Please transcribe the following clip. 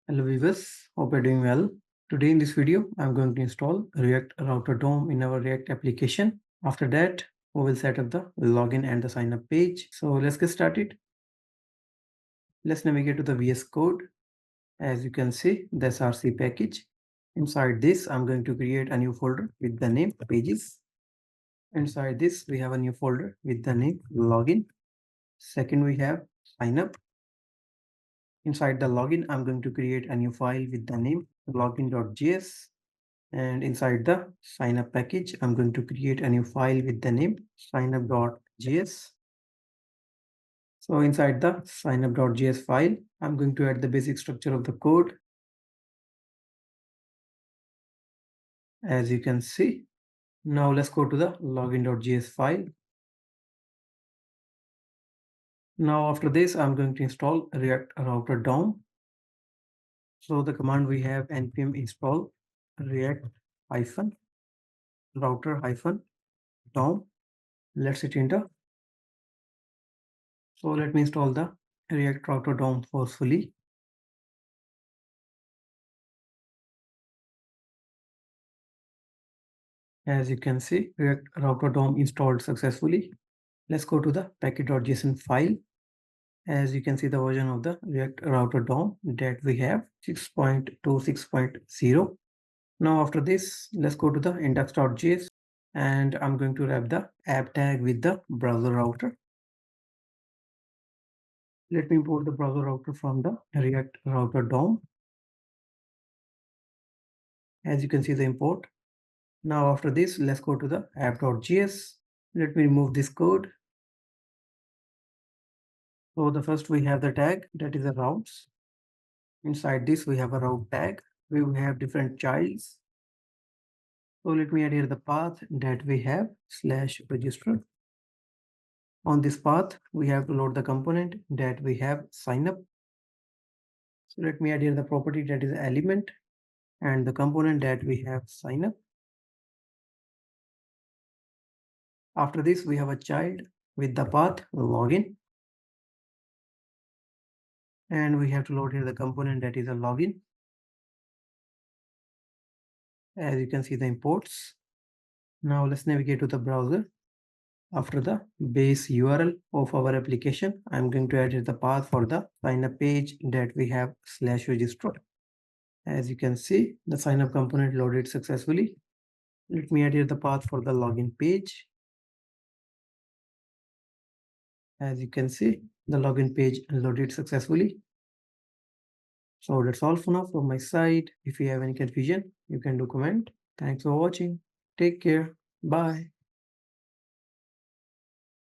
Hello viewers, hope you're doing well. Today in this video, I'm going to install React Router DOM in our React application. After that, we will set up the login and the sign up page. So let's get started. Let's navigate to the VS Code. As you can see, the SRC package. Inside this, I'm going to create a new folder with the name pages. Inside this, we have a new folder with the name login. Second, we have sign up. Inside the login, I'm going to create a new file with the name login.js. And inside the sign up package, I'm going to create a new file with the name signup.js. So inside the signup.js file, I'm going to add the basic structure of the code. As you can see, now let's go to the login.js file. Now after this, I'm going to install React Router DOM. So the command we have npm install react router DOM. Let's hit enter. So let me install the React Router DOM forcefully. As you can see, React Router DOM installed successfully. Let's go to the package.json file. As you can see, the version of the React Router DOM that we have 6.26.0. Now after this, let's go to the index.js and I'm going to wrap the app tag with the browser router. Let me import the browser router from the React Router DOM. As you can see the import. Now after this, let's go to the app.js. Let me remove this code. So the first we have the tag that is the routes. Inside this we have a route tag. We will have different childs. So let me add here the path that we have /register. On this path, we have to load the component that we have sign up. So let me add here the property that is element and the component that we have sign up. After this, we have a child with the path login. And we have to load here the component that is a login. As you can see the imports. Now let's navigate to the browser. After the base URL of our application, I'm going to add here the path for the sign up page that we have /register. As you can see, the sign up component loaded successfully. Let me add here the path for the login page. As you can see, the login page loaded successfully. So that's all for now from my side. If you have any confusion, you can do comment. Thanks for watching. Take care. Bye.